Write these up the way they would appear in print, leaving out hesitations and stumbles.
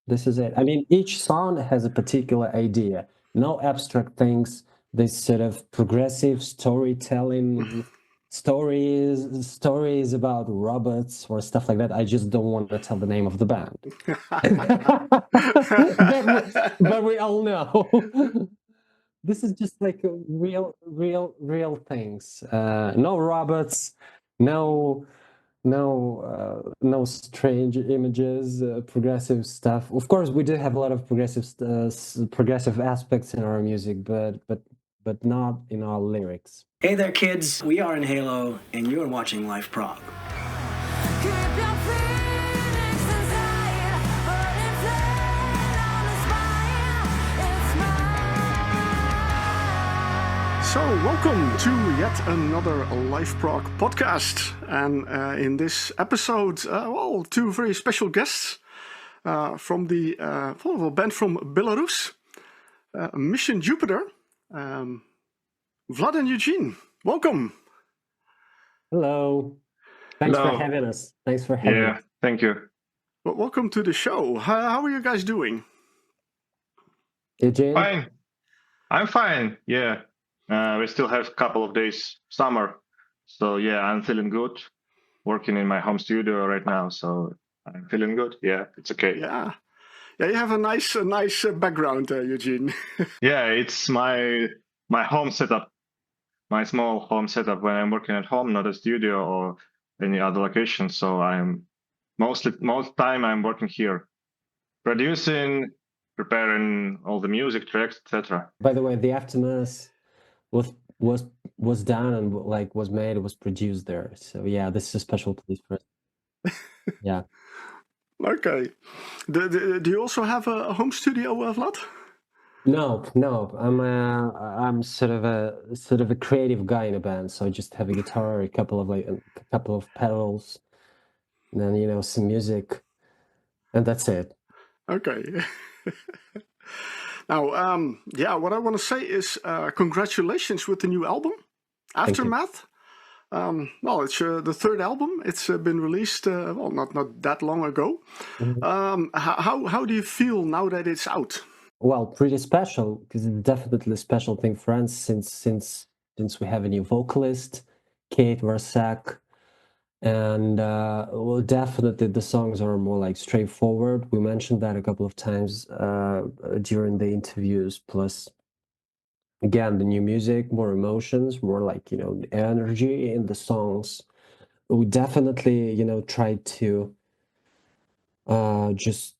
This is it. I mean, each song has a particular idea. No abstract things. This sort of progressive storytelling stories about robots or stuff like that. I just don't want to tell the name of the band. but we all know. This is just like real things. No robots, no no strange images, progressive stuff. Of course, we do have a lot of progressive aspects in our music, but not in our lyrics. Hey there, kids. We are in Halo, and you're watching Life Prog. So, welcome to yet another Life Prog podcast. And in this episode, two very special guests from the band from Belarus, Mission Jupiter, Vlad and Eugene. Welcome. Hello. Thanks for having us. Thanks for having us. Thank you. Well, welcome to the show. How are you guys doing? Eugene? Fine. I'm fine. Yeah. We still have a couple of days summer. So yeah, I'm feeling good. Working in my home studio right now. So I'm feeling good. Yeah, it's okay. Yeah, you have a nice background, Eugene. Yeah, it's my home setup. My small home setup when I'm working at home, not a studio or any other location. So I'm most time I'm working here, producing, preparing all the music tracks, etc. By the way, the Aftermath was done and was made, was produced there. So yeah, this is a special place for us. Yeah. Okay. Do you also have a home studio, Vlad? No. I'm sort of a creative guy in a band, so I just have a guitar, a couple of pedals, and then some music, and that's it. Okay. Now, what I want to say is congratulations with the new album, Aftermath. It's the third album. It's been released not that long ago. Mm-hmm. How do you feel now that it's out? Well, pretty special, because it's definitely a special thing for us since we have a new vocalist, Kate Varsak. And well, definitely the songs are more like straightforward. We mentioned that a couple of times during the interviews. Plus, again, the new music, more emotions, more like energy in the songs. We definitely tried to just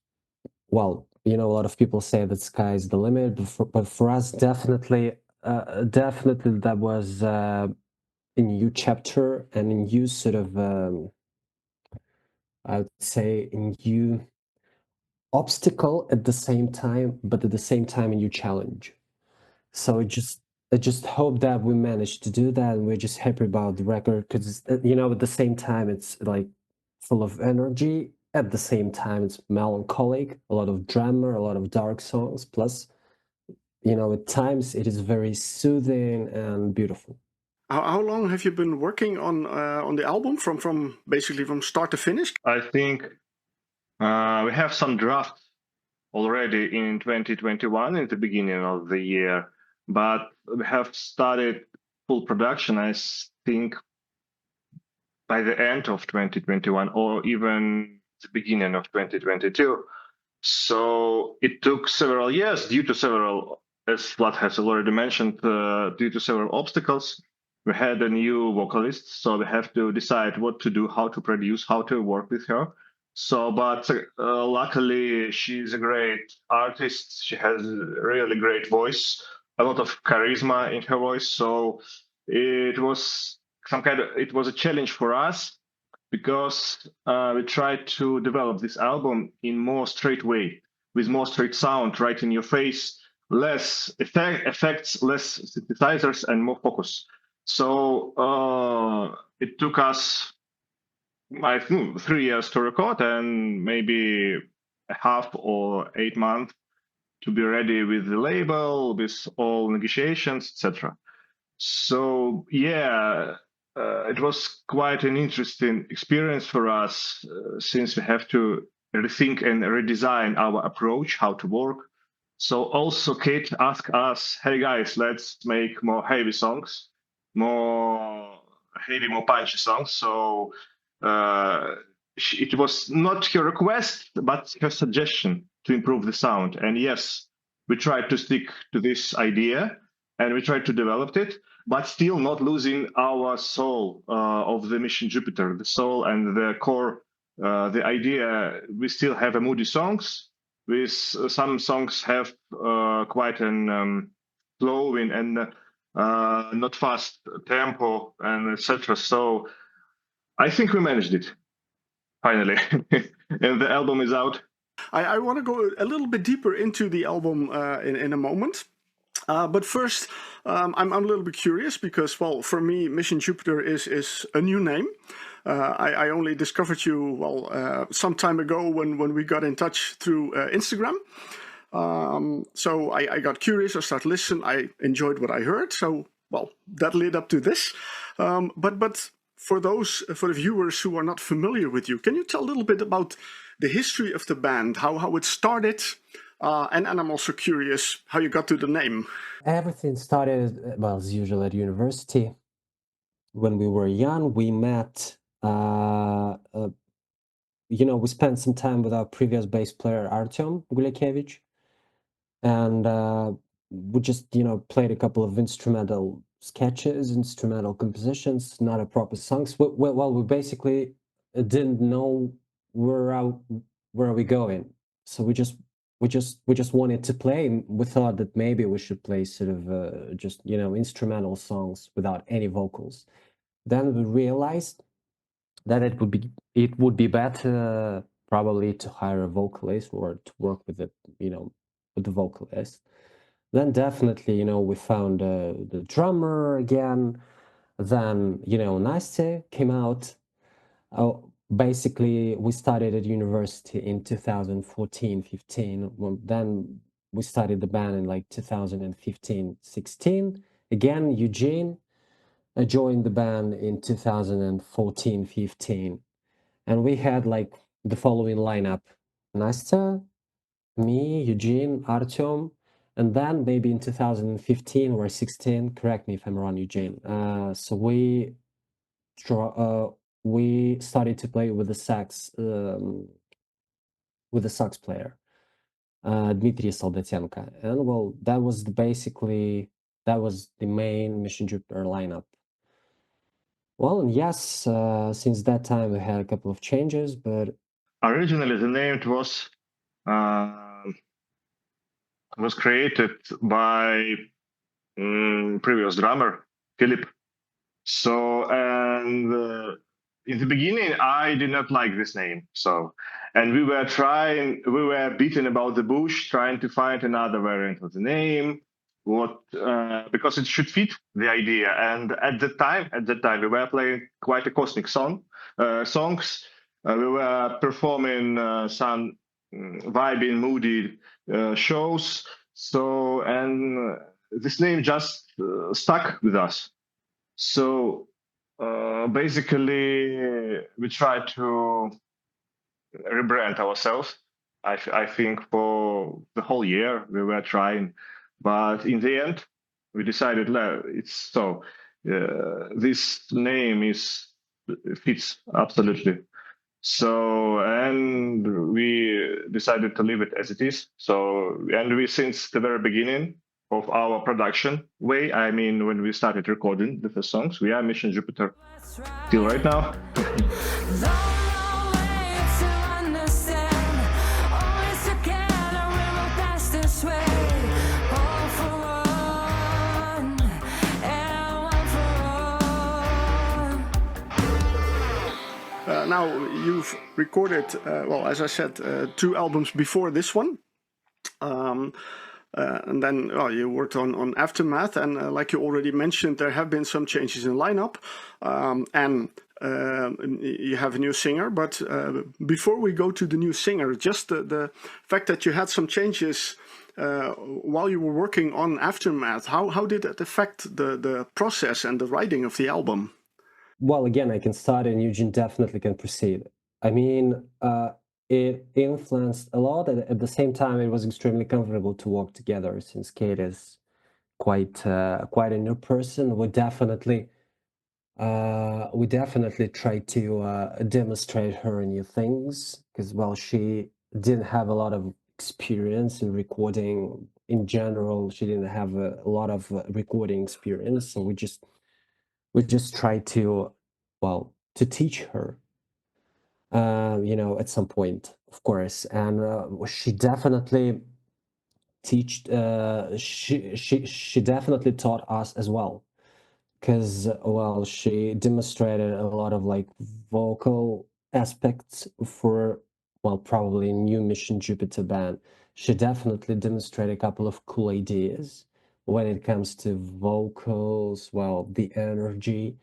a lot of people say that sky is the limit, but for us, definitely that was a new chapter and a new sort of. I would say a new obstacle at the same time, but at the same time a new challenge. So I just hope that we managed to do that, and we're just happy about the record because at the same time it's like full of energy. At the same time, it's melancholic, a lot of drama, a lot of dark songs. Plus, at times it is very soothing and beautiful. How long have you been working on the album from basically from start to finish? I think we have some drafts already in 2021, in the beginning of the year, but we have started full production, I think, by the end of 2021 or even the beginning of 2022. So it took several years due to several, as Vlad has already mentioned, due to several obstacles. We had a new vocalist, so we have to decide what to do, how to produce, how to work with her. So, but luckily, she's a great artist. She has a really great voice, a lot of charisma in her voice. So it was it was a challenge for us because we tried to develop this album in more straight way, with more straight sound, right in your face, less effects, less synthesizers, and more focus. So it took us, I think, 3 years to record and maybe a half or 8 months to be ready with the label, with all negotiations, etc. So yeah, it was quite an interesting experience for us since we have to rethink and redesign our approach, how to work. So also Kate asked us, hey guys, let's make more heavy songs, more more punchy songs. So it was not her request, but her suggestion to improve the sound. And yes, we tried to stick to this idea and we tried to develop it, but still not losing our soul of the Mission Jupiter, the soul and the core, the idea. We still have a moody songs. With some songs have quite an flowing and not fast tempo and etc. So I think we managed it finally, and the album is out. I want to go a little bit deeper into the album in a moment. But first, I'm a little bit curious because, well, for me, Mission Jupiter is a new name. I only discovered you, some time ago when we got in touch through Instagram. So I got curious, I started listening, I enjoyed what I heard. So, well, that led up to this. But for the viewers who are not familiar with you, can you tell a little bit about the history of the band, how it started? And I'm also curious how you got to the name. Everything started, well, as usual, at university. When we were young, we met, we spent some time with our previous bass player, Artyom Gulekevich, and we just, played a couple of instrumental sketches, instrumental compositions, not a proper songs. We basically didn't know where are we going, so we just wanted to play. We thought that maybe we should play sort of just instrumental songs without any vocals. Then we realized that it would be better probably to hire a vocalist or to work with with the vocalist. Then definitely, we found the drummer again. Then, Nastya came out. Basically, we started at university in 2014-15. Then we started the band in like 2015-16. Again, Eugene joined the band in 2014-15. And we had like the following lineup: Nastya, me, Eugene, Artyom, and then maybe in 2015 or 16, correct me if I'm wrong, Eugene. So we started to play with the sax player, Dmitry Soldatenko, and well, that was the main Mission Jupiter lineup. Well, and yes, since that time we had a couple of changes, but Originally, the name was created by previous drummer Philip. So, and in the beginning, I did not like this name. So, and we were beaten about the bush, trying to find another variant of the name, because it should fit the idea. And at that time, we were playing quite a cosmic songs. We were performing some vibing, moody shows. So, and this name just stuck with us. So basically, we try to rebrand ourselves. I think for the whole year we were trying, but in the end, we decided it's so. This name fits absolutely. So, and we decided to leave it as it is. So, and we, since the very beginning of our production way, I mean, when we started recording the first songs, we are Mission Jupiter till right now. Now, you've recorded, as I said, 2 albums before this one. And then you worked on Aftermath, and like you already mentioned, there have been some changes in lineup, and you have a new singer. But before we go to the new singer, just the fact that you had some changes while you were working on Aftermath, how did that affect the process and the writing of the album? Well, again, I can start and Eugene definitely can proceed. I mean, it influenced a lot. At the same time, it was extremely comfortable to work together since Kate is quite a new person. We definitely try to demonstrate her new things because, well, she didn't have a lot of experience in recording in general. She didn't have a lot of recording experience, so we just try to, well, to teach her, at some point, of course. And she definitely she definitely taught us as well because, well, she demonstrated a lot of like vocal aspects for, well, probably new Mission Jupiter band. She definitely demonstrated a couple of cool ideas when it comes to vocals, well, the energy,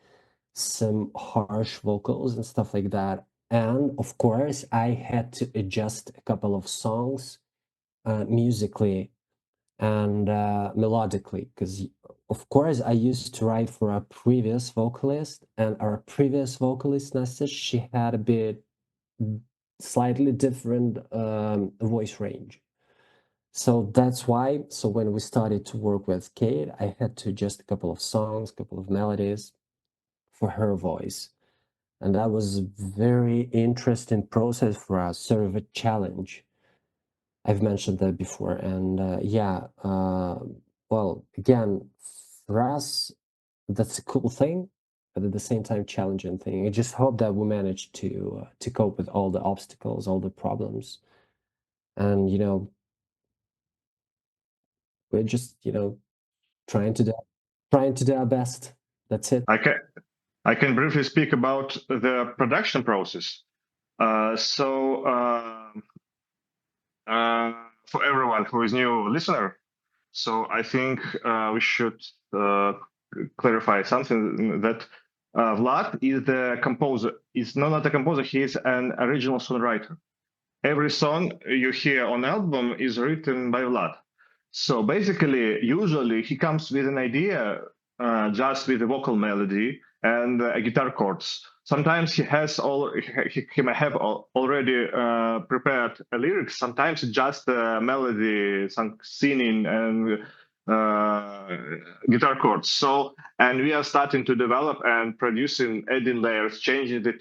some harsh vocals and stuff like that. And of course, I had to adjust a couple of songs musically and melodically because, of course, I used to write for a previous vocalist, and our previous vocalist Nasta, she had a bit slightly different voice range. So that's why, so when we started to work with Kate, I had to adjust a couple of songs, a couple of melodies for her voice. And that was a very interesting process for us, sort of a challenge. I've mentioned that before. And well, again, for us, that's a cool thing, but at the same time, challenging thing. I just hope that we manage to cope with all the obstacles, all the problems, and we're just trying to do our best. That's it. I can briefly speak about the production process. For everyone who is new listener, so I think we should clarify something that Vlad is the composer. Is not a composer. He is an original songwriter. Every song you hear on album is written by Vlad. So basically, usually he comes with an idea just with a vocal melody and guitar chords. Sometimes he may have already prepared a lyrics. Sometimes it's just a melody, some singing and guitar chords. So, and we are starting to develop and producing, adding layers, changing the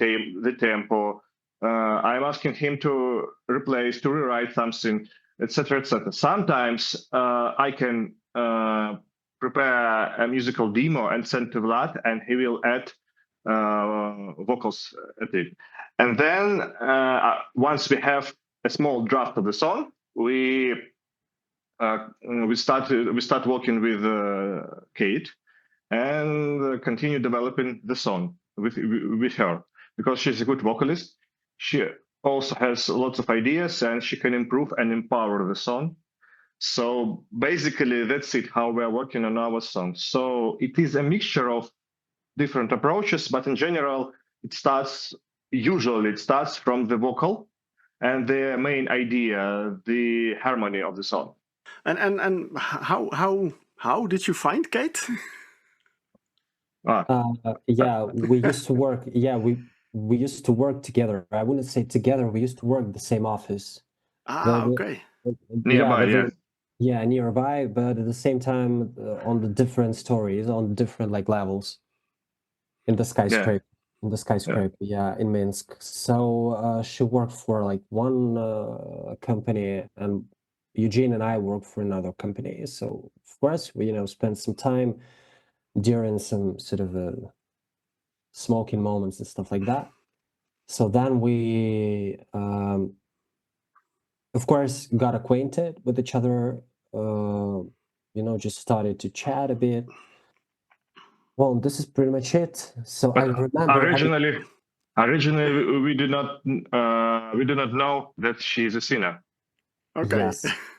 tempo. I'm asking him to rewrite something, etc., etc. Sometimes I can prepare a musical demo and send to Vlad, and he will add vocals at it. And then once we have a small draft of the song, we start working with Kate and continue developing the song with her because she's a good vocalist. She also has lots of ideas and she can improve and empower the song. So basically, that's it, how we're working on our song. So it is a mixture of different approaches, but in general, usually it starts from the vocal and the main idea, the harmony of the song. And how did you find Kate? We used to work. Yeah, we used to work together. I wouldn't say together. We used to work the same office. Okay. Nearby, yeah. Yeah, nearby, but at the same time on the different stories, on the different like levels in the skyscraper. In the skyscraper, yeah, in Minsk. So she worked for like one company, and Eugene and I worked for another company. So of course we spent some time during some sort of smoking moments and stuff like that. So then we, of course, got acquainted with each other. Just started to chat a bit. Well, this is pretty much it. So But I remember originally we did not know that she is a singer. Okay.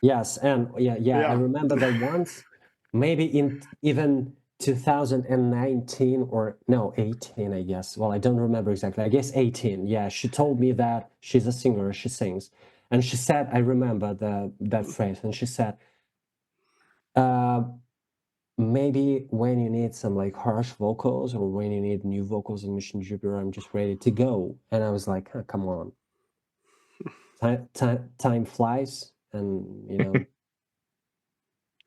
Yes, and Yeah. I remember that once, maybe in even 2019 or no 18, I guess. Well, I don't remember exactly. I guess 18. Yeah, she told me that she's a singer, she sings, and she said, I remember that phrase, and she said, maybe when you need some like harsh vocals or when you need new vocals in Mission Jupiter, I'm just ready to go. And I was like, come on. time flies, and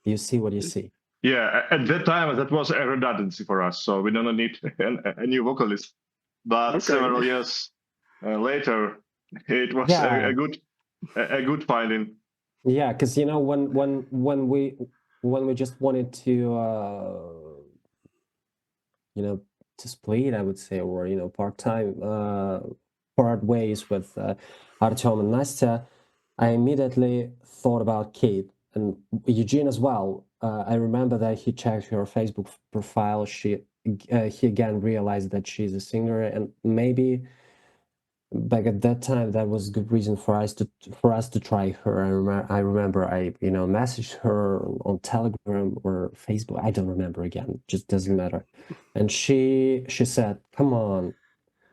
you see what you see. Yeah, at that time, that was a redundancy for us, so we don't need a new vocalist. But several years later, it was a good finding. Yeah, because when we just wanted to to split, I would say, or part ways with Artyom and Nastya, I immediately thought about Kate and Eugene as well. I remember that he checked her Facebook profile. He again realized that she's a singer, and maybe back at that time that was a good reason for us to try her. I remember I messaged her on Telegram or Facebook. I don't remember again. Just doesn't matter. And she said, "Come on,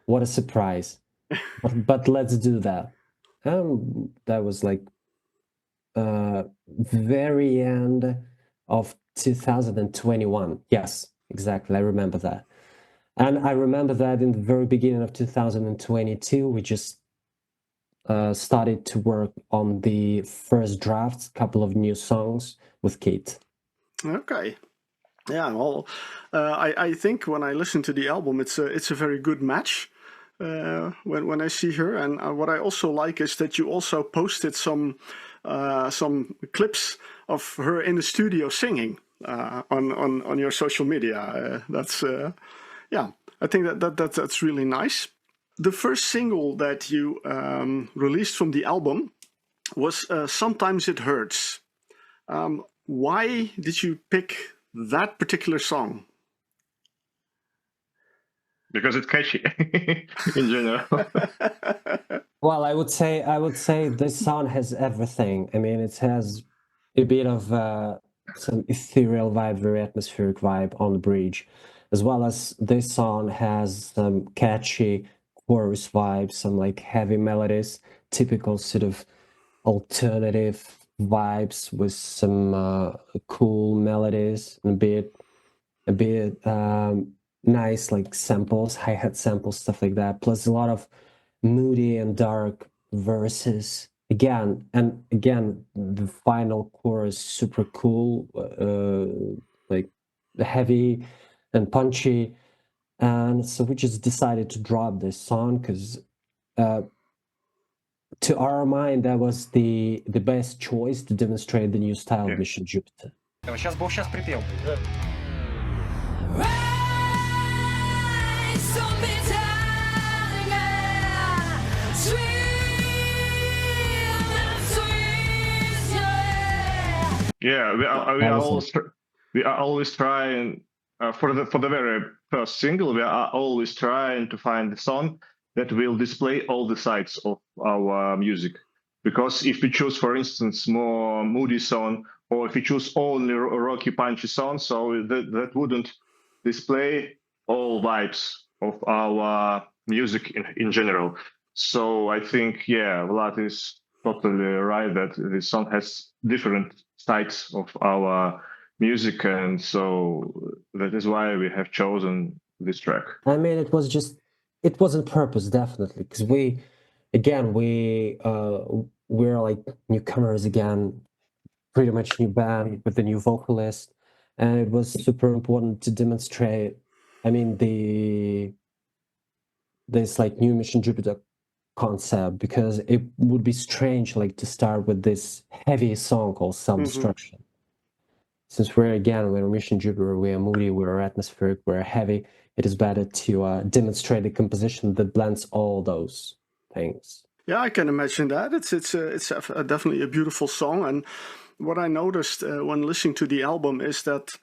what a surprise! But let's do that." That was like very end of 2021. Yes, exactly. I remember that. And I remember that in the very beginning of 2022, we just started to work on the first drafts, couple of new songs with Kate. Okay. Yeah, well, I think when I listen to the album, it's a very good match when I see her. And what I also like is that you also posted some clips of her in the studio singing on your social media. Yeah, I think that's really nice. The first single that you released from the album was "Sometimes It Hurts." Why did you pick that particular song? Because it's catchy in general. Well, I would say this song has everything. I mean, it has a bit of some ethereal vibe, very atmospheric vibe on the bridge, as well as this song has some catchy chorus vibes, some like heavy melodies, typical sort of alternative vibes with some cool melodies and a bit nice like samples, hi-hat samples, stuff like that, plus a lot of moody and dark verses again and again. The final chorus super cool, like heavy and punchy, and so we just decided to drop this song because to our mind that was the best choice to demonstrate the new style of Mission Jupiter. Сейчас припел. Yeah, we are always trying for the very first single. We are always trying to find the song that will display all the sides of our music. Because if we choose, for instance, more moody song, or if we choose only rocky, punchy song, so that wouldn't display all vibes of our music in general. So I think, yeah, Vlad is totally right that this song has different sides of our music, and so that is why we have chosen this track. I mean, it was on purpose, definitely, because we're like newcomers again, pretty much new band with a new vocalist, and it was super important to demonstrate. I mean, this like new Mission Jupiter concept, because it would be strange like to start with this heavy song called Self-Destruction. Since we're Mission Jupiter, we're moody, we're atmospheric, we're heavy, it is better to demonstrate a composition that blends all those things. Yeah, I can imagine that. It's definitely a beautiful song. And what I noticed when listening to the album is that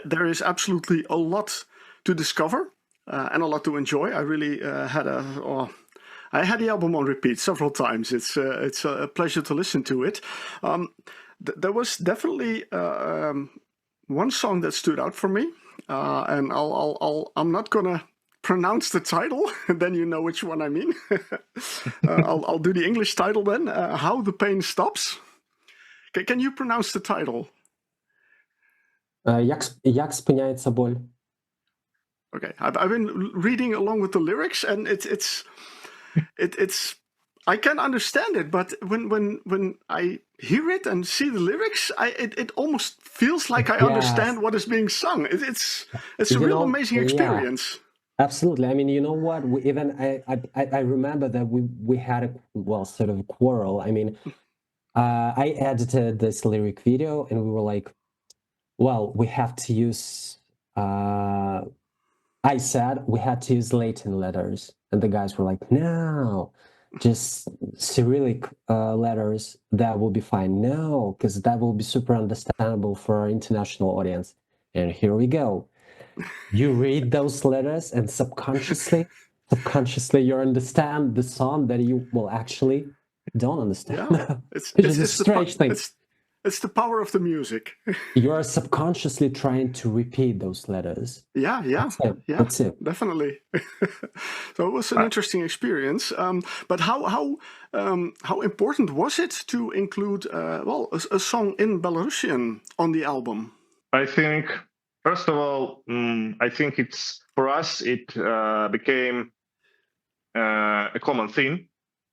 there is absolutely a lot to discover and a lot to enjoy. I really I had the album on repeat several times. It's a pleasure to listen to it. There was definitely one song that stood out for me, and I'm not gonna pronounce the title, then you know which one I mean. I'll do the English title then. How the Pain Stops. Can you pronounce the title? Як спиняється боль? Okay, I've been reading along with the lyrics, and it's I can understand it, but when I hear it and see the lyrics, it almost feels like I Yes, understand what is being sung. It's a you real know, amazing yeah, experience. absolutely. I mean, you know what? We even I remember that we had a well sort of a quarrel. I mean, I edited this lyric video, and we were like, well, we have to use. I said we had to use Latin letters, and the guys were like, no, just Cyrillic letters. That will be fine. No, because that will be super understandable for our international audience. And here we go. You read those letters, and subconsciously, you understand the song that you will actually don't understand. Yeah, Which is a strange thing. it's the power of the music. You are subconsciously trying to repeat those letters. Yeah, That's it. yeah, That's it. definitely. So it was an interesting experience. But how important was it to include well a song in Belarusian on the album? I think, first of all, I think it's for us. It became a common theme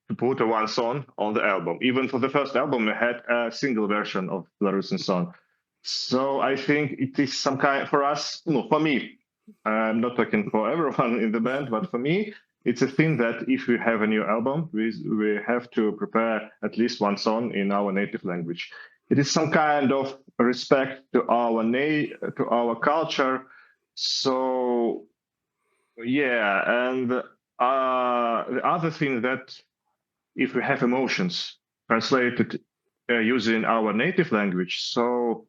to put a one song on the album. Even for the first album, we had a single version of Belarusian song. So I think it is some kind for us. No, for me, I'm not talking for everyone in the band, but for me, it's a thing that if we have a new album, we have to prepare at least one song in our native language. It is some kind of respect to our culture. So yeah, and the other thing that if we have emotions translated using our native language, so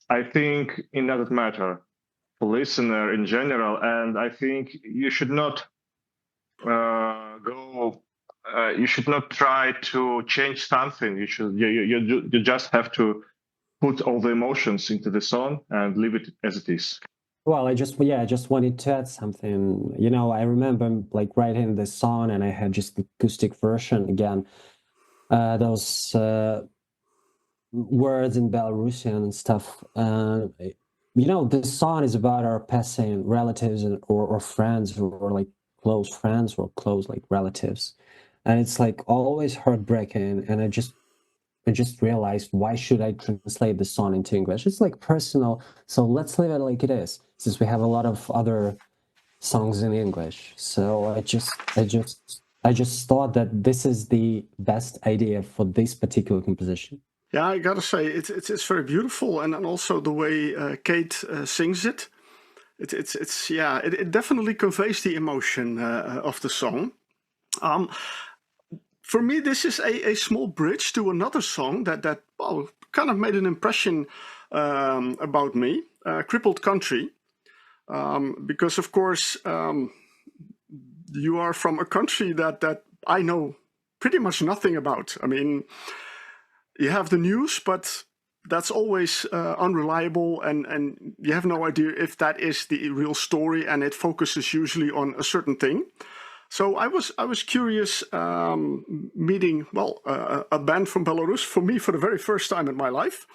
I think it doesn't matter for listener in general, and I think you should not go. You should not try to change something. You just have to put all the emotions into the song and leave it as it is. Well, I just wanted to add something. You know, I remember like writing this song, and I had just the acoustic version again. Those words in Belarusian and stuff. You know, this song is about our passing relatives or friends or like close friends or close like relatives, and it's like always heartbreaking. And I just realized, why should I translate the song into English? It's like personal, so let's leave it like it is, since we have a lot of other songs in English. So I just thought that this is the best idea for this particular composition. Yeah, I gotta say it's very beautiful, and also the way Kate sings it. It's yeah, it definitely conveys the emotion of the song. Um, for me, this is a small bridge to another song that well, kind of made an impression about me, "Crippled Country," because of course you are from a country that I know pretty much nothing about. I mean, you have the news, but that's always unreliable, and you have no idea if that is the real story, and it focuses usually on a certain thing. So I was curious, meeting well a band from Belarus for me for the very first time in my life.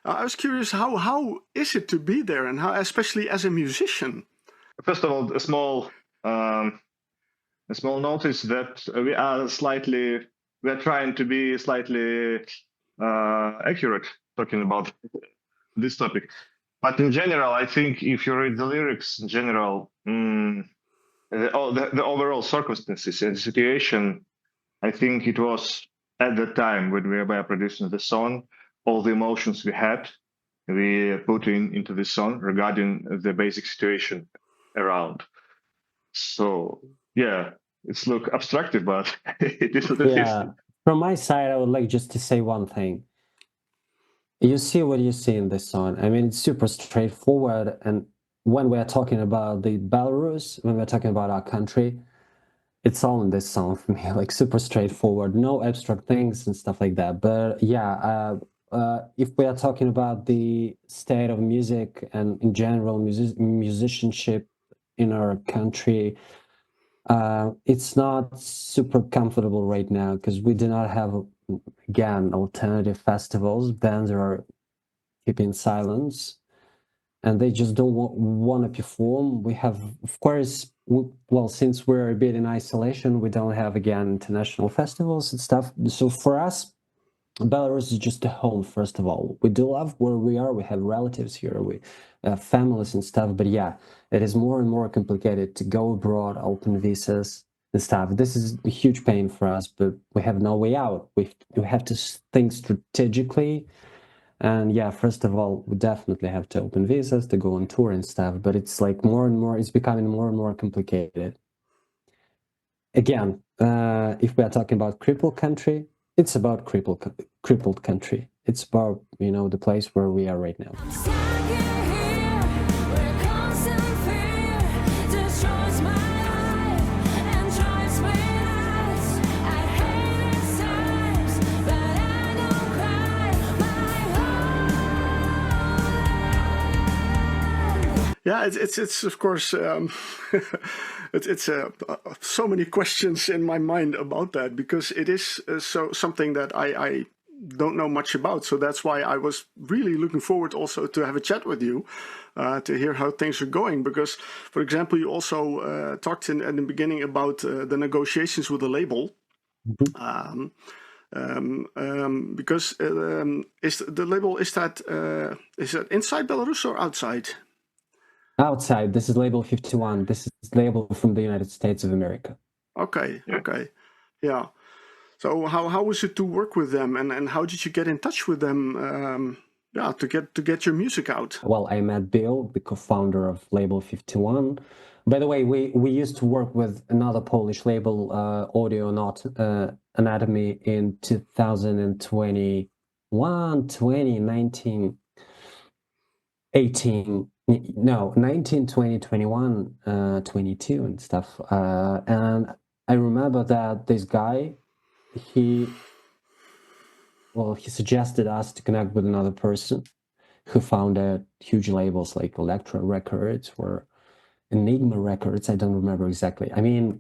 I was curious how is it to be there, and how, especially as a musician. First of all, a small notice that we are trying to be slightly accurate talking about this topic. But in general, I think if you read the lyrics in general, the overall circumstances and the situation, I think it was at the time when we were producing the song, all the emotions we put into the song regarding the basic situation around. So yeah, it's look abstractive, but it is what it is. Yeah, from my side, I would like just to say one thing. You see what you see in this song. I mean, it's super straightforward. And when we are talking about the Belarus, when we're talking about our country, it's all in this song for me, like super straightforward, no abstract things and stuff like that. But yeah, if we are talking about the state of music and in general musicianship in our country, it's not super comfortable right now because we do not have, again, alternative festivals. Bands are keeping silence and they just don't want to perform. We have, of course, since we're a bit in isolation, we don't have, again, international festivals and stuff. So for us, Belarus is just a home, first of all. We do love where we are. We have relatives here, we have families and stuff. But yeah, it is more and more complicated to go abroad, open visas and stuff. This is a huge pain for us, but we have no way out. We have to think strategically. And yeah, first of all, we definitely have to open visas to go on tour and stuff. But it's like more and more, it's becoming more and more complicated. Again, if we are talking about crippled country, it's about crippled country. It's about, the place where we are right now. Yeah, it's of course it's so many questions in my mind about that, because it is so something that I don't know much about. So that's why I was really looking forward also to have a chat with you to hear how things are going. Because, for example, you also talked in the beginning about the negotiations with the label. Mhm. Because is the label, is that inside Belarus or outside? Outside, this is label 51. This is label from the United States of America. Okay, Yeah. okay, yeah. So how was it to work with them, and how did you get in touch with them? Yeah, to get your music out. Well, I met Bill, the co-founder of label 51. By the way, we used to work with another Polish label, Audio Not Anatomy, in 2021, 2019, 18, no, 19, 20, 21, 22 and stuff. And I remember that this guy, he suggested us to connect with another person who founded huge labels like Elektra Records or Enigma Records. I don't remember exactly. I mean,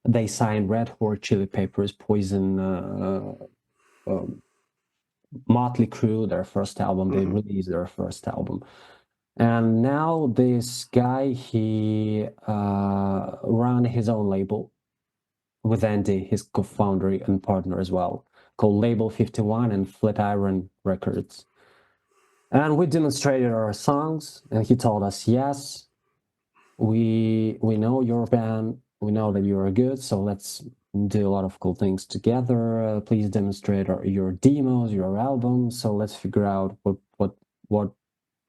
they signed Red Hot Chili Peppers, Poison, Motley Crue, their first album. They released their first album. And now this guy, he ran his own label with Andy, his co-founder and partner as well, called Label 51 and Flatiron Records. And we demonstrated our songs, and he told us, yes, we know your band, we know that you are good, so let's do a lot of cool things together. Please demonstrate your demos, your albums, so let's figure out what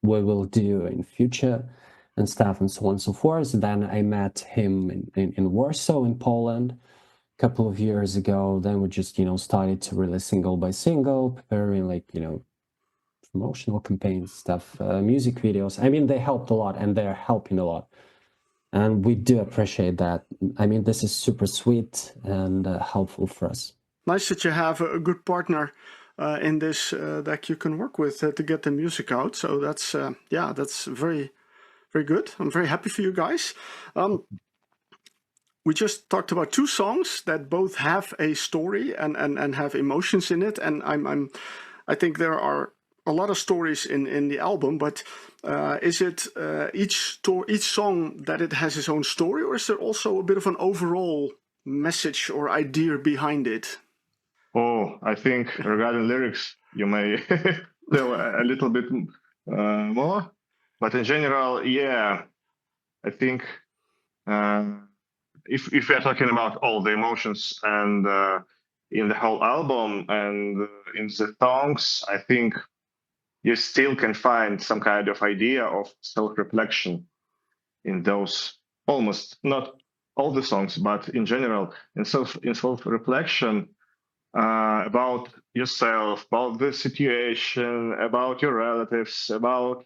we will do in future and stuff, and so on and so forth. Then I met him in Warsaw in Poland a couple of years ago. Then we just started to release single by single, preparing promotional campaigns, stuff, music videos. I mean, they helped a lot, and they're helping a lot, and we do appreciate that. I mean, this is super sweet and helpful for us. Nice that you have a good partner in this that you can work with to get the music out. So that's that's very, very good. I'm very happy for you guys. We just talked about two songs that both have a story and have emotions in it, and I think there are a lot of stories in the album, but is it each song that it has its own story, or is there also a bit of an overall message or idea behind it? Oh, I think regarding lyrics, you may tell a little bit more, but in general, yeah, I think if we are talking about all the emotions and in the whole album and in the songs, I think you still can find some kind of idea of self-reflection in those, almost not all the songs, but in general, in self-reflection about yourself, about the situation, about your relatives, about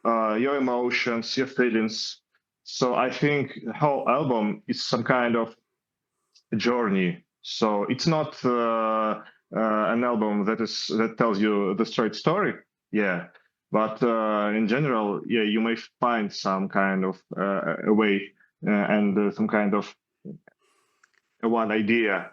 your emotions, your feelings. So I think the whole album is some kind of journey. So it's not an album that tells you the straight story, yeah. But in general, yeah, you may find some kind of a way and some kind of one idea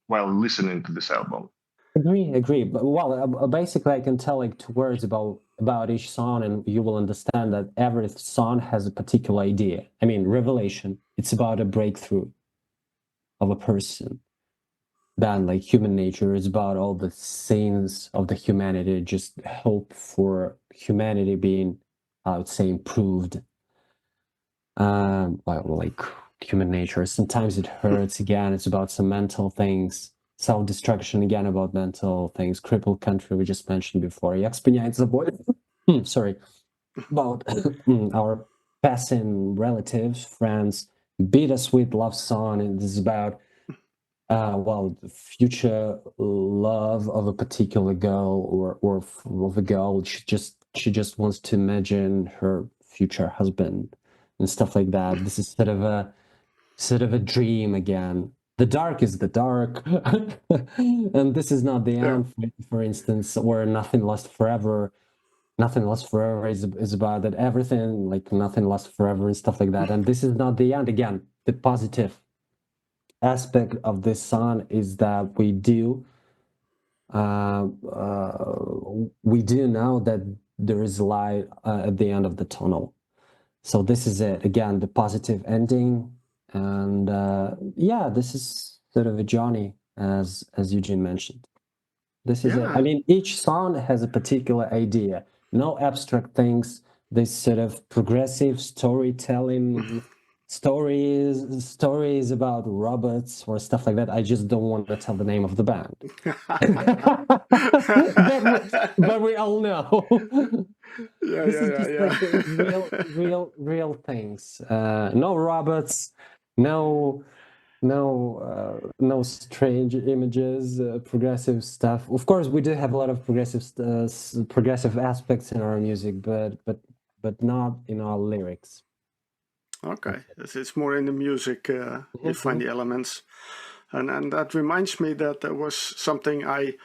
while listening to this album. Agree. But, well, basically, I can tell two words about about each song, and you will understand that every song has a particular idea. I mean, Revelation, it's about a breakthrough of a person. Then, like human nature, is about all the sins of the humanity, just hope for humanity being, I would say, improved. Well, like human nature. Sometimes it hurts. Again, it's about some mental things. Self-destruction, again, about mental things. Crippled country, we just mentioned before. Jak spiniająca sorry. About our passing relatives, friends. Bittersweet love song. And this is about well, the future love of a particular girl or of a girl. She just wants to imagine her future husband and stuff like that. This is sort of a dream again. The dark is the dark, and this is not the end. For instance, or nothing lasts forever. Nothing lasts forever is about that everything like nothing lasts forever and stuff like that. And this is not the end. Again, the positive aspect of this song is that uh, we do know that there is light at the end of the tunnel. So this is it again, the positive ending, and yeah, this is sort of a journey, as Eugene mentioned. This is it. I mean, each song has a particular idea, no abstract things. This sort of progressive storytelling stories about robots or stuff like that. I just don't want to tell the name of the band. but we all know. This is just like the real things. No robots, no no strange images, progressive stuff. Of course, we do have a lot of progressive aspects in our music, but not in our lyrics. Okay, it's more in the music you find the elements, and that reminds me that there was something I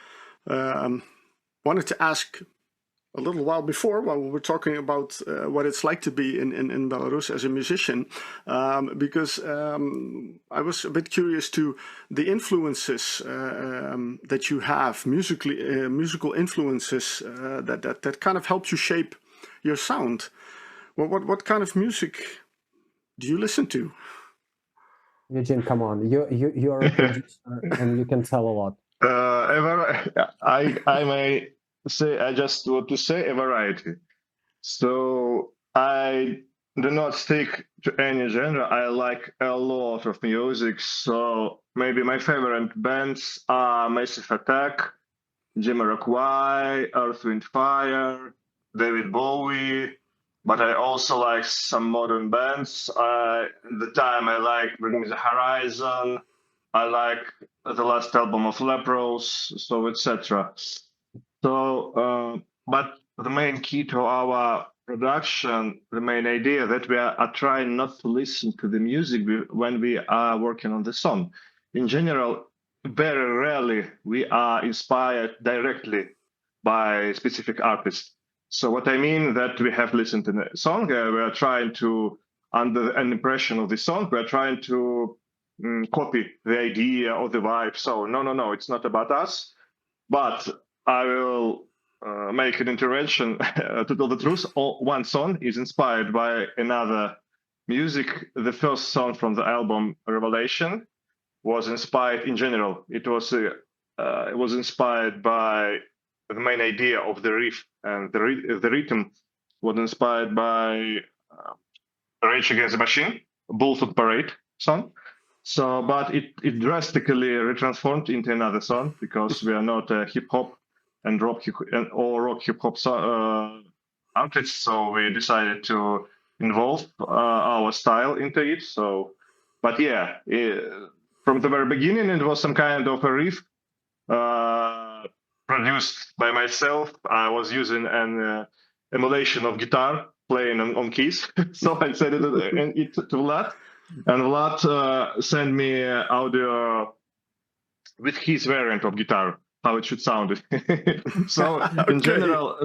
wanted to ask a little while before, while we were talking about what it's like to be in Belarus as a musician, because I was a bit curious to the influences that you have musically, musical influences that kind of helped you shape your sound. What kind of music do you listen to? Eugene, come on, you're a producer and you can tell a lot. I may say, I just want to say a variety. So I do not stick to any genre. I like a lot of music. So maybe my favorite bands are Massive Attack, Jamiroquai, Earth, Wind, Fire, David Bowie. But I also like some modern bands. At the time, I like Bring Me the Horizon. I like the last album of Lepros, so etc. So, but the main key to our production, the main idea that we are trying not to listen to the music when we are working on the song. In general, very rarely we are inspired directly by specific artists. So what I mean that we have listened to the song, we are trying to, under an impression of the song, we are trying to copy the idea or the vibe. So no, it's not about us. But I will make an intervention to tell the truth. One song is inspired by another music. The first song from the album Revelation was inspired in general. It was inspired by the main idea of the riff, and the rhythm was inspired by Rage Against the Machine, Bulls on Parade song. So, but it drastically retransformed into another song because we are not a hip hop and rock hip hop artists. So we decided to involve our style into it. So, but yeah, from the very beginning, it was some kind of a riff produced by myself. I was using an emulation of guitar playing on keys. So I sent it to Vlad. And Vlad sent me audio with his variant of guitar, how it should sound. So in general,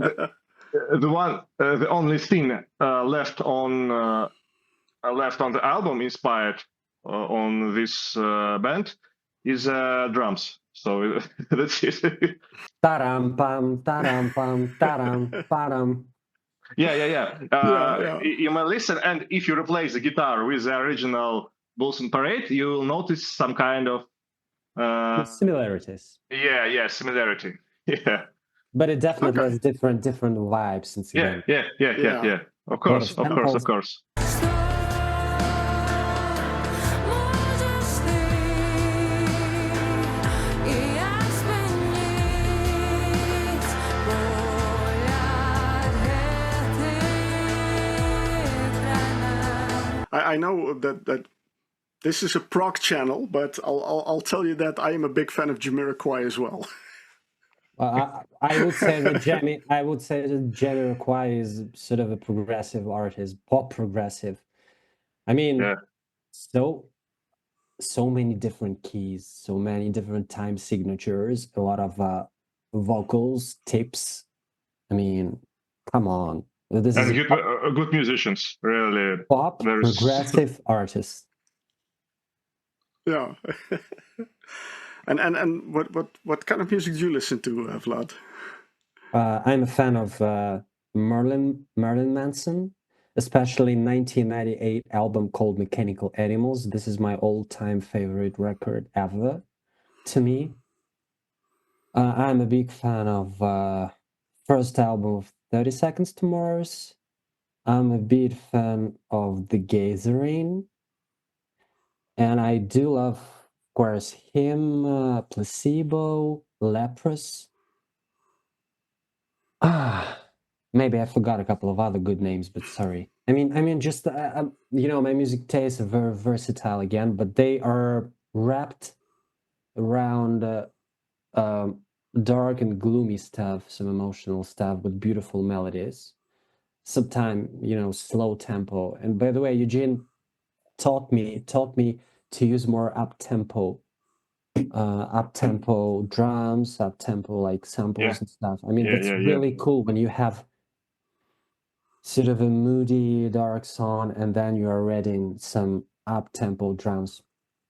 the only thing left on the album inspired on this band is drums. So that's it. Taram pam, taram pam, taram param. Yeah. Yeah. You may listen, and if you replace the guitar with the original Bulls in Parade, you will notice some kind of Similarities. similarity. Yeah. But it definitely Okay. has different vibes since again. Yeah. Of A lot course, of of course, of samples. course. I know that this is a prog channel, but I'll tell you that I am a big fan of Jamiroquai as well. I would say that Jamiroquai is sort of a progressive artist, pop progressive. I mean, Yeah. so many different keys, so many different time signatures, a lot of vocals, tips. I mean, come on. This is And a good musicians, really. pop There's progressive artist. Yeah. and what kind of music do you listen to, Vlad? I'm a fan of Marilyn Manson, especially 1998 album called Mechanical Animals. This is my all-time favorite record ever to me. I'm a big fan of first album of 30 Seconds to Mars. I'm a big fan of The Gathering. And I do love, of course, him, Placebo, Leprous. Maybe I forgot a couple of other good names, but sorry. I mean, just my music tastes are very versatile again, but they are wrapped around dark and gloomy stuff, some emotional stuff with beautiful melodies. Sometimes, slow tempo. And by the way, Eugene taught me to use more up tempo drums, up tempo like samples and stuff. I mean, that's yeah. really cool when you have sort of a moody, dark song, and then you are adding some up tempo drums,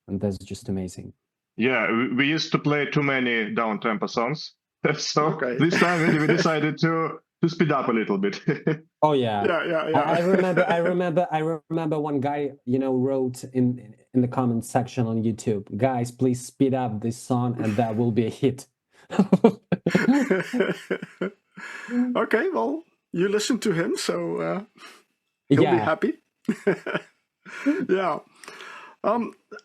and that's just amazing. Yeah, we used to play too many down tempo songs, so Okay. this time we decided to speed up a little bit. Oh yeah. Yeah. I remember one guy, wrote in the comment section on YouTube, guys, please speed up this song, and that will be a hit. Okay, well, you listen to him, so he'll be happy. Yeah.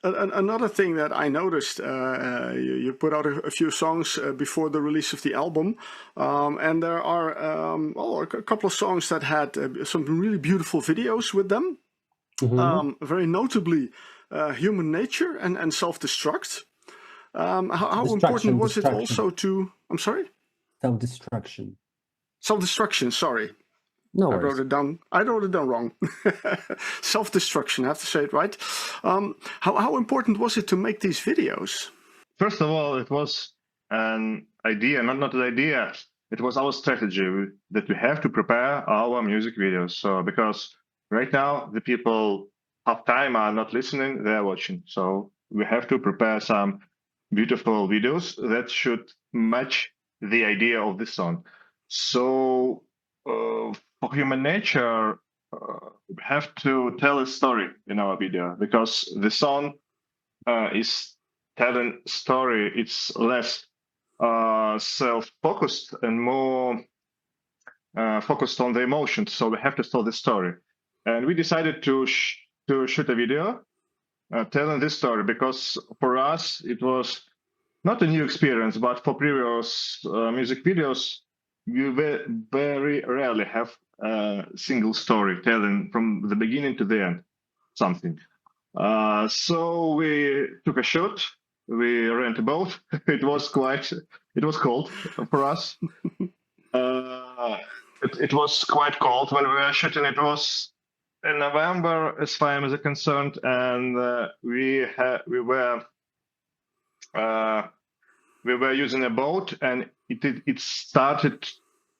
Another thing that I noticed, you put out a few songs before the release of the album, and there are a couple of songs that had some really beautiful videos with them. Very notably, Human Nature and Self-Destruct. How important was it also to... I'm sorry? Self-destruction. Self-destruction, sorry. No I worries. wrote it down wrong. Self-destruction, I have to say it right. How important was it to make these videos? First of all, it was an idea, not an idea. It was our strategy that we have to prepare our music videos. So because right now the people half time are not listening, they're watching. So we have to prepare some beautiful videos that should match the idea of the song. So for Human Nature, we have to tell a story in our video because the song is telling story. It's less self-focused and more focused on the emotions. So we have to tell the story, and we decided to shoot a video telling this story because for us it was not a new experience, but for previous music videos, we very rarely have a single story telling from the beginning to the end something. So we took a shot. We rent a boat. It was cold for us. It was quite cold when we were shooting. It was in November, as far as I'm concerned, and we were using a boat, and it started.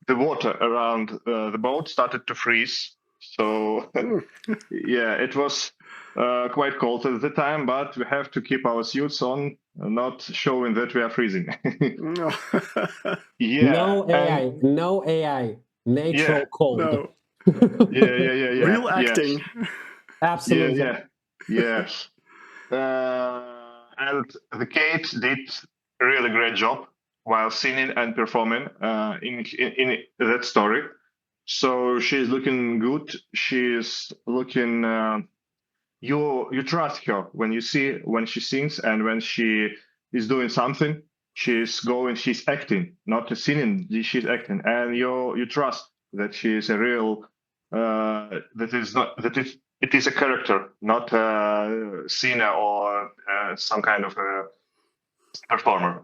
The water around the boat started to freeze. So yeah, it was quite cold at the time, but we have to keep our suits on, not showing that we are freezing. No. Yeah, and No AI, natural yeah, cold. No. yeah. Real acting. Absolutely. Yeah. And the Kate did a really great job while singing and performing in that story. So she's looking good. She's looking. You trust her when you see when she sings and when she is doing something. She's acting, not singing. She's acting, and you trust that she is a real. That is not that it is a character, not a singer or some kind of a performer.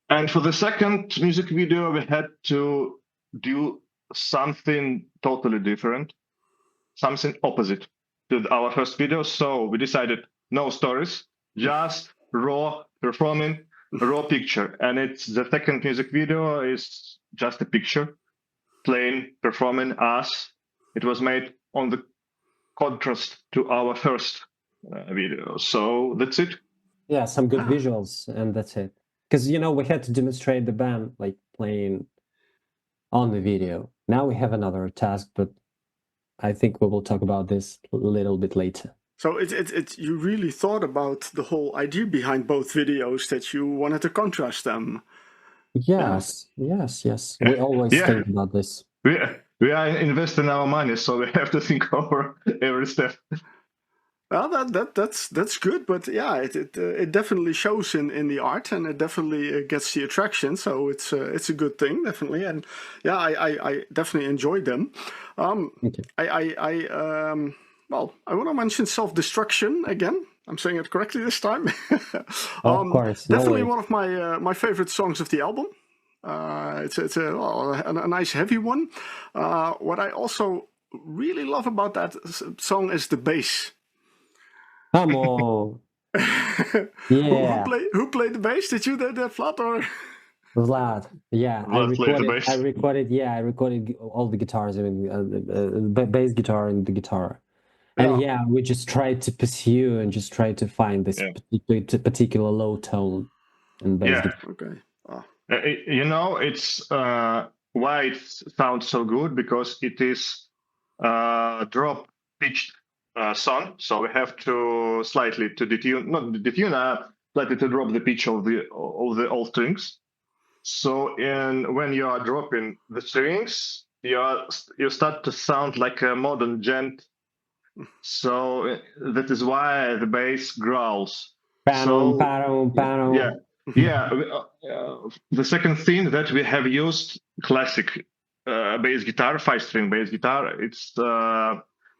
And for the second music video, we had to do something totally different, something opposite to our first video. So we decided no stories, just raw performing, raw picture. And it's the second music video is just a picture, plain performing us. It was made on the contrast to our first video. So that's it. Yeah, some good visuals, and that's it. Because we had to demonstrate the band like playing on the video. Now we have another task, but I think we will talk about this a little bit later. So it's you really thought about the whole idea behind both videos, that you wanted to contrast them. Yes. We always Yeah. think about this. We are investing our money, so we have to think over every step. Well, that's good, but yeah, it definitely shows in the art, and it definitely gets the attraction. So it's a good thing, definitely, and yeah, I definitely enjoyed them. Okay. Well, I want to mention Self-Destruction again. I'm saying it correctly this time. Of course, Definitely always. one of my favorite songs of the album. It's a nice heavy one. What I also really love about that song is the bass. Come on. Yeah. Who played the bass? Did you do that, Vlad, or? Vlad. Yeah, Vlad played the bass. I recorded all the guitars, I mean, bass guitar and the guitar. And yeah, we just tried to pursue and just try to find this particular low tone in bass guitar. Okay. It's why it sounds so good, because it is drop pitched song, so we have to slightly to detune, not detune, slightly to drop the pitch of the all strings. So when you are dropping the strings, you start to sound like a modern gent. So that is why the bass growls. Yeah. The second thing that we have used classic bass guitar, 5-string bass guitar. It's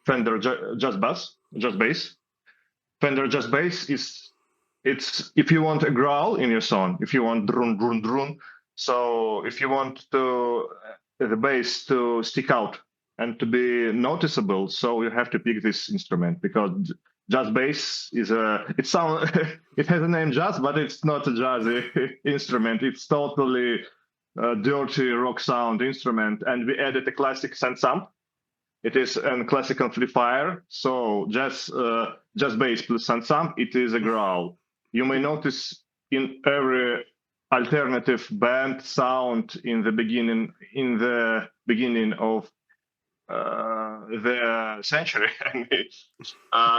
Fender Jazz Bass. Fender Jazz Bass it's if you want a growl in your song, if you want drun drun drun. So if you want the bass to stick out and to be noticeable, so you have to pick this instrument, because jazz bass is it has a name jazz, but it's not a jazzy instrument. It's totally dirty rock sound instrument, and we added a classic synth. It is a classic amplifier, so jazz bass plus synth, it is a growl. You may notice in every alternative band sound in the beginning of the century.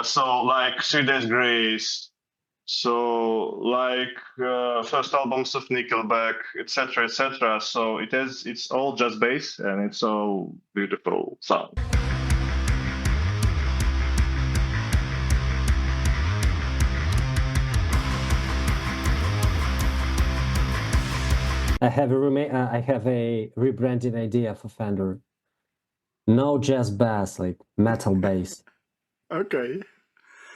So like 3 Days Grace, so like first albums of Nickelback, etc., etc. So it's all jazz bass, and it's all beautiful sound. I have a rebranding idea for Fender. No jazz bass, like metal bass. Okay.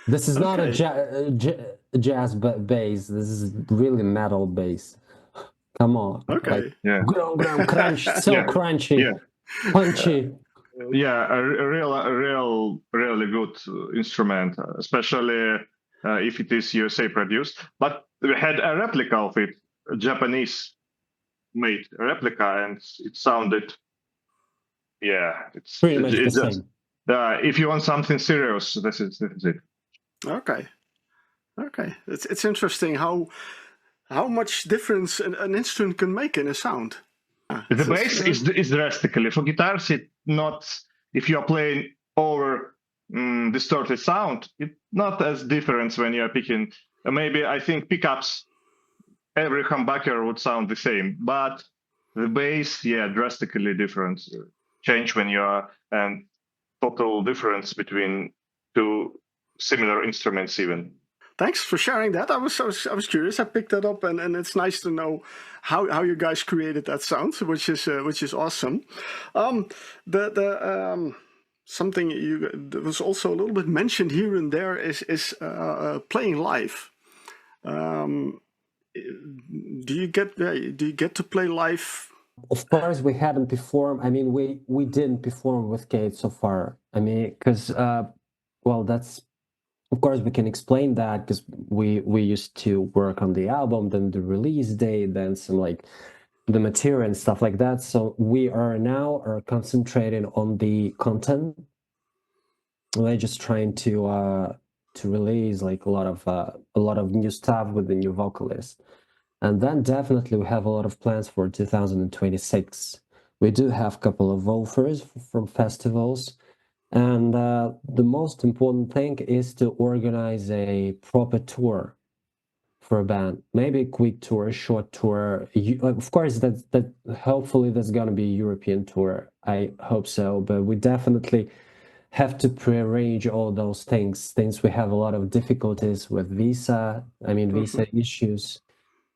This is not a jazz bass. This is really metal bass. Come on. Okay. Crunch, so crunchy, punchy. Yeah, a really good instrument, especially if it is USA produced. But we had a replica of it, a Japanese made replica, and it sounded, it's pretty much the same. if you want something serious, this is it. Okay. It's interesting how much difference an instrument can make in a sound. The bass is drastically. For guitars, it not, if you are playing over distorted sound, it's not as different when you are picking. Maybe I think pickups, every humbucker would sound the same, but the bass, drastically different. Change when you are, and total difference between two similar instruments even. Thanks for sharing that. I was curious. I picked that up, and it's nice to know how you guys created that sound, which is awesome. Something that was also a little bit mentioned here and there is playing live. Do you get to play live? Of course, we hadn't performed. I mean, we didn't perform with Kate so far. I mean, because well, that's, of course we can explain that, because we used to work on the album, then the release date, then some like the material and stuff like that. So we are now concentrating on the content. We're just trying to release like a lot of new stuff with the new vocalist. And then definitely we have a lot of plans for 2026. We do have a couple of offers from festivals. And the most important thing is to organize a proper tour for a band. Maybe a quick tour, a short tour. Of course, that hopefully that's going to be a European tour. I hope so. But we definitely have to prearrange all those things. Since we have a lot of difficulties with visa issues.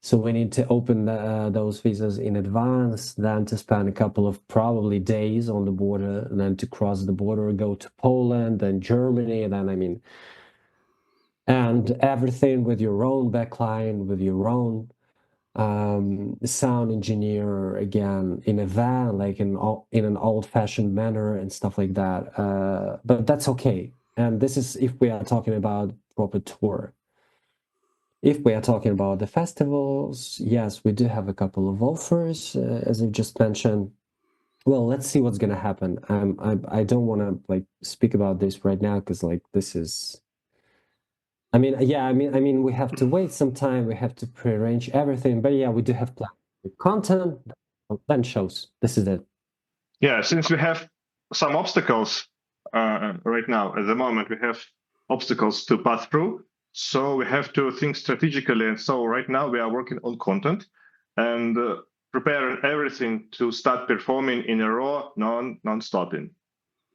So we need to open those visas in advance, then to spend a couple of probably days on the border, and then to cross the border, go to Poland, then Germany, and then and everything with your own backline, with your own sound engineer, again, in a van, like in an old-fashioned manner and stuff like that. But that's okay. And this is if we are talking about proper tour. If we are talking about the festivals, yes, we do have a couple of offers, as I just mentioned. Well, let's see what's gonna happen. I don't want to like speak about this right now, because like this is. I mean, we have to wait some time. We have to prearrange everything. But yeah, we do have plans. Content, then shows. This is it. Yeah, since we have some obstacles right now, at the moment, we have obstacles to pass through. So we have to think strategically. And so right now we are working on content and preparing everything to start performing in a row, non-stopping.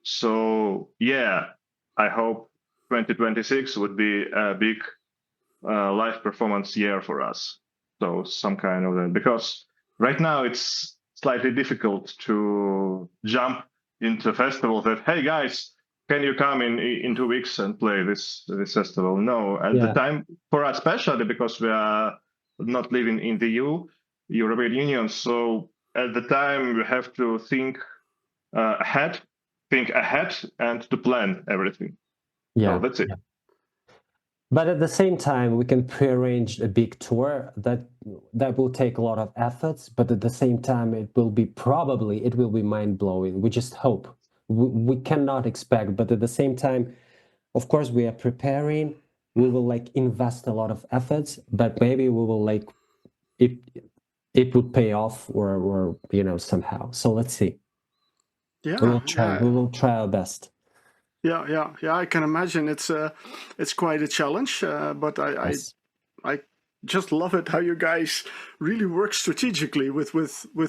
So yeah, I hope 2026 would be a big live performance year for us. So some kind of that, because right now it's slightly difficult to jump into a festival that, hey guys, can you come in 2 weeks and play this festival? No, at the time, for us especially, because we are not living in the European Union. So at the time we have to think ahead, and to plan everything. Yeah, so that's it. Yeah. But at the same time, we can prearrange a big tour that will take a lot of efforts. But at the same time, it will be mind blowing. We just hope. We cannot expect. But at the same time, of course, we are preparing. We will like invest a lot of efforts. But maybe we will like it would pay off or somehow. So let's see. Yeah, we will try. We will try our best. Yeah. I can imagine it's quite a challenge, but Yes. I just love it how you guys really work strategically with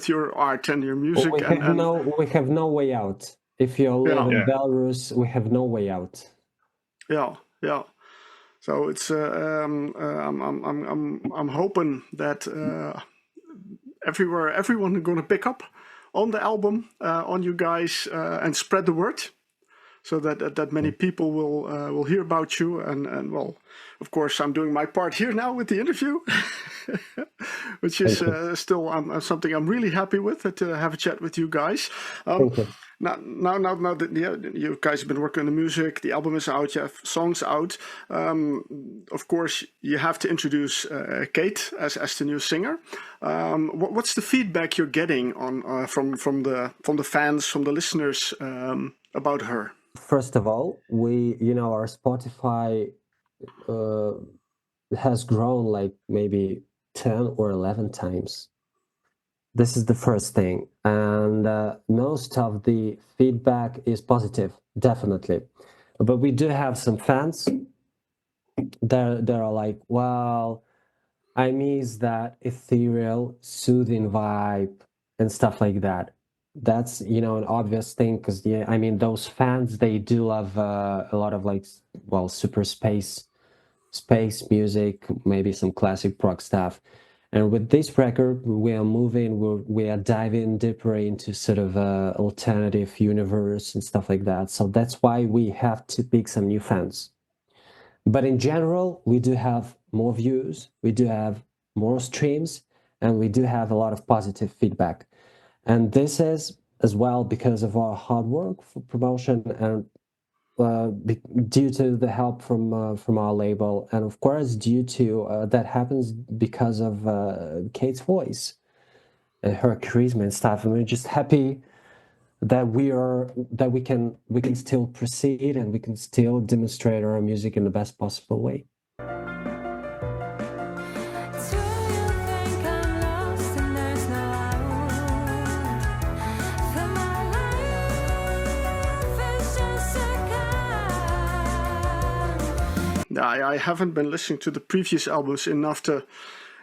your art and your music. We have no way out. If you live in Belarus, we have no way out. Yeah. So it's I'm hoping that everyone going to pick up on the album, on you guys, and spread the word, so that many people will hear about you. And well, of course, I'm doing my part here now with the interview, which is still something I'm really happy with, to have a chat with you guys. Now that you guys have been working on the music, the album is out, you have songs out. Of course, you have to introduce Kate as the new singer. What's the feedback you're getting on from the fans, from the listeners about her? First of all, our Spotify has grown like maybe 10 or 11 times. This is the first thing. And most of the feedback is positive, definitely. But we do have some fans that are like, well, I miss that ethereal, soothing vibe and stuff like that. That's, an obvious thing because, those fans, they do love a lot of like, well, super space music, maybe some classic prog stuff. And with this record, we are diving deeper into sort of alternative universe and stuff like that. So that's why we have to pick some new fans. But in general, we do have more views, we do have more streams, and we do have a lot of positive feedback. And this is as well because of our hard work for promotion and due to the help from our label, and of course due to that happens because of Kate's voice and her charisma and stuff. And we're just happy that we can still proceed and we can still demonstrate our music in the best possible way. I haven't been listening to the previous albums enough to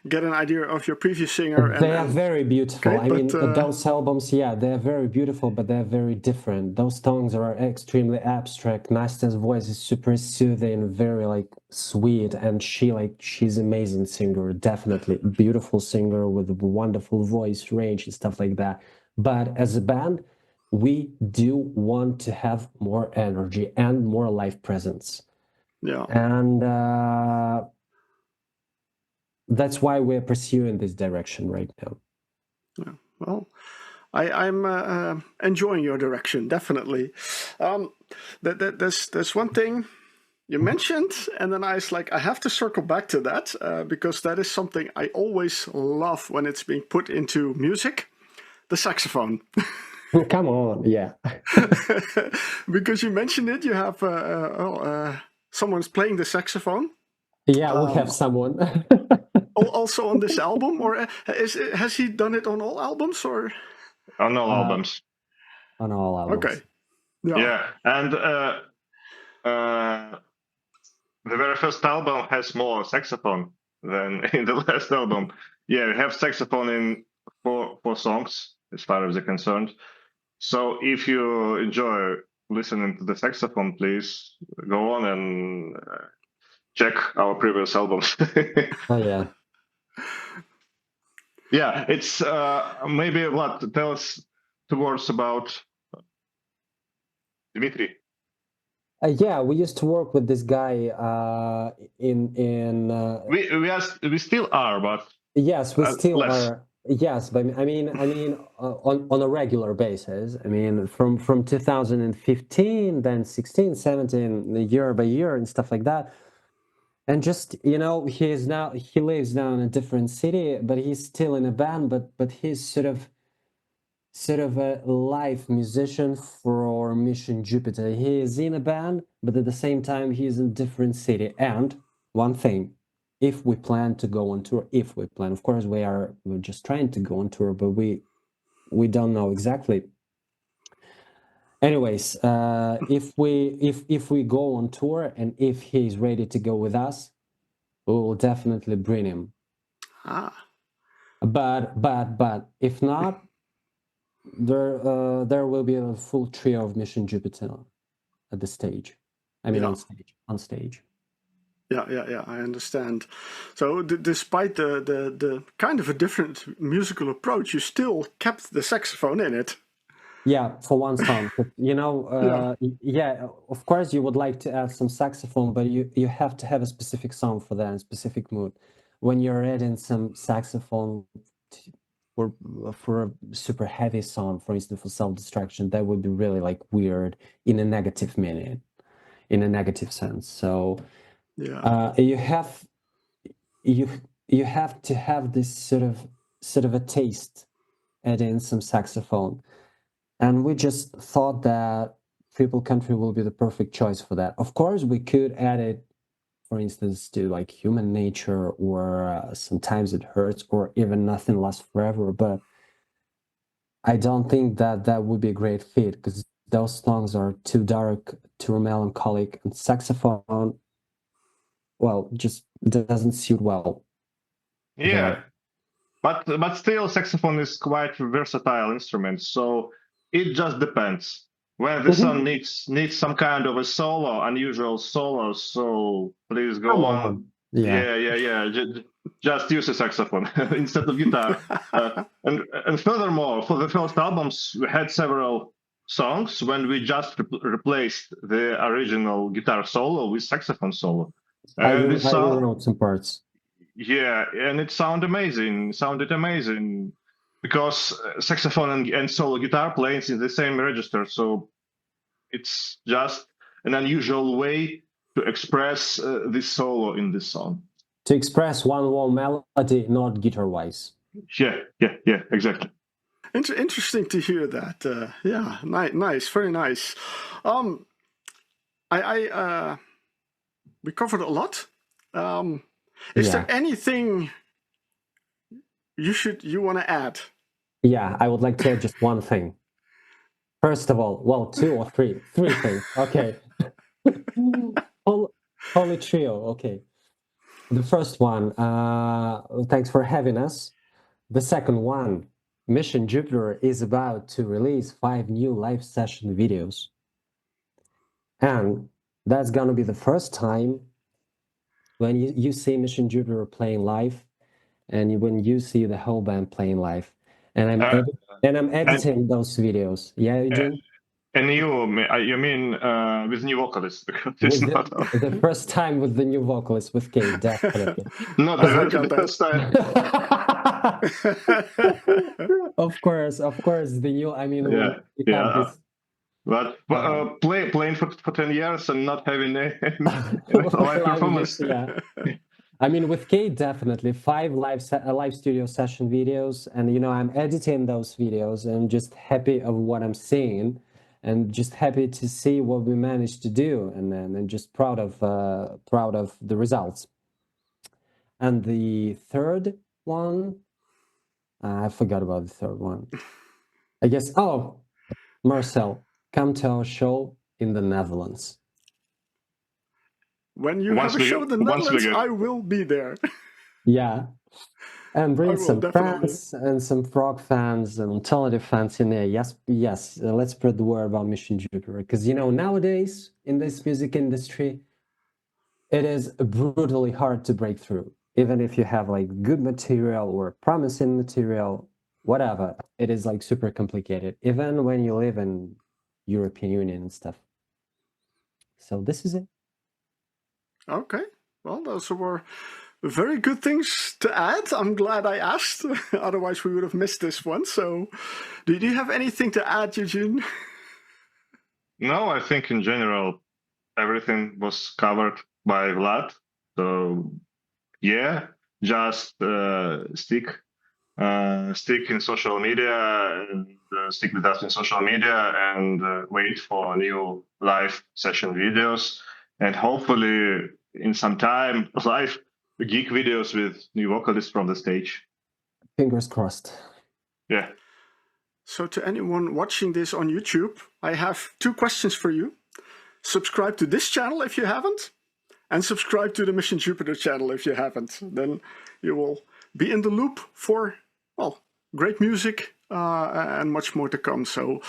get an idea of your previous singer. They are very beautiful. Okay, those albums, they're very beautiful, but they're very different. Those songs are extremely abstract. Nasta's voice is super soothing, very like sweet, and she's amazing singer, definitely beautiful singer with a wonderful voice range and stuff like that. But as a band, we do want to have more energy and more live presence. Yeah. And that's why we're pursuing this direction right now. Yeah. Well, I'm enjoying your direction, definitely. There's one thing you mentioned, and then I was like, I have to circle back to that because that is something I always love when it's being put into music, the saxophone. Come on, yeah. Because you mentioned it, you have someone's playing the saxophone. Yeah, we have someone. Also on this album, or has he done it on all albums, or on all albums? On all albums. Okay. Yeah, and the very first album has more saxophone than in the last album. Yeah, we have saxophone in four songs, as far as they're concerned. So if you enjoy listening to the saxophone, please go on and check our previous albums. Oh yeah. Yeah, it's maybe what, tell us 2 words about Dmitry. Yeah, we used to work with this guy in. We still are, but yes, we still less. are. Yes, but on a regular basis. From 2015, then 16, 17, year by year and stuff like that. And just he lives now in a different city, but he's still in a band. But he's sort of a live musician for Mission Jupiter. He is in a band, but at the same time he's in a different city. And one thing, if we plan to go on tour, of course we're just trying to go on tour, but we don't know exactly. Anyways, if we go on tour and if he's ready to go with us, we will definitely bring him. But if not, there will be a full trio of Mission Jupiter at the stage. On stage. Yeah, I understand. So despite the kind of a different musical approach, you still kept the saxophone in it. Yeah, for one song. Yeah, of course you would like to add some saxophone, but you have to have a specific song for that, a specific mood. When you're adding some saxophone for a super heavy song, for instance, for Self-Destruction, that would be really like weird in a negative meaning, in a negative sense. So you have to have this sort of a taste, add in some saxophone. And we just thought that triple country will be the perfect choice for that. Of course, we could add it, for instance, to like Human Nature or Sometimes It Hurts or even Nothing Lasts Forever. But I don't think that that would be a great fit because those songs are too dark, too melancholic, and Saxophone, well, just doesn't suit well Yeah, there. but still, saxophone is quite a versatile instrument, so it just depends. When the song needs some kind of a solo, unusual solo, so please go Come on. on. Yeah. Yeah. Just use a saxophone instead of guitar. And furthermore, for the first albums, we had several songs when we just replaced the original guitar solo with saxophone solo. I And this song, rewrote some parts. yeah, and it sounded amazing because saxophone and solo guitar plays in the same register, so it's just an unusual way to express this solo in this song. To express one wall melody, not guitar-wise. Yeah, exactly. Interesting to hear that. Yeah, nice, very nice. We covered a lot. Is there anything you want to add? Yeah, I would like to add just one thing. First of all, well, two or three things. Okay. Holy trio. Okay. The first one, thanks for having us. The second one, Mission Jupiter is about to release 5 new live session videos. And that's going to be the first time when you see Mission Jupiter playing live and when you see the whole band playing live. And I'm editing those videos. Yeah, Eugene? And you mean with new vocalists? Because it's not the first time with the new vocalist with Kate, definitely. not the first time. Of course, the new. I mean, This, but playing for 10 years and not having a live performance. Yeah. I mean, with Kate, definitely 5 live studio session videos, and I'm editing those videos and just happy of what I'm seeing, and just happy to see what we managed to do, and just proud of the results. And the third one, I forgot about the third one. I guess. Oh, Marcel, come to our show in the Netherlands. When you have a show in the Netherlands, I will be there. Yeah. And bring some fans and some prog fans and alternative fans in there. Yes. Let's spread the word about Mission Jupiter. Because, nowadays in this music industry, it is brutally hard to break through. Even if you have like good material or promising material, whatever, it is like super complicated, even when you live in European Union and stuff. So this is it. Okay. Well, those were very good things to add. I'm glad I asked. Otherwise, we would have missed this one. So, do you have anything to add, Eugene? No, I think in general, everything was covered by Vlad. So, yeah, just stick in social media and stick with us in social media and wait for new live session videos. And hopefully, in some time, live gig videos with new vocalists from the stage. Fingers crossed. Yeah. So to anyone watching this on YouTube, I have 2 questions for you. Subscribe to this channel if you haven't, and subscribe to the Mission Jupiter channel if you haven't. Then you will be in the loop for, well, great music and much more to come. So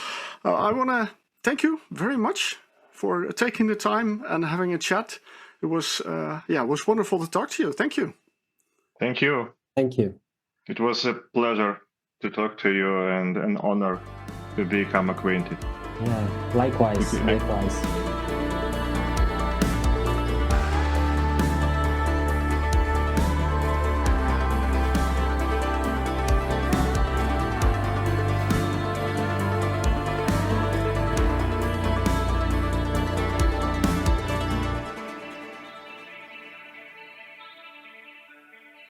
I want to thank you very much for taking the time and having a chat. It was wonderful to talk to you. Thank you. Thank you. Thank you. It was a pleasure to talk to you and an honor to become acquainted. Yeah, likewise.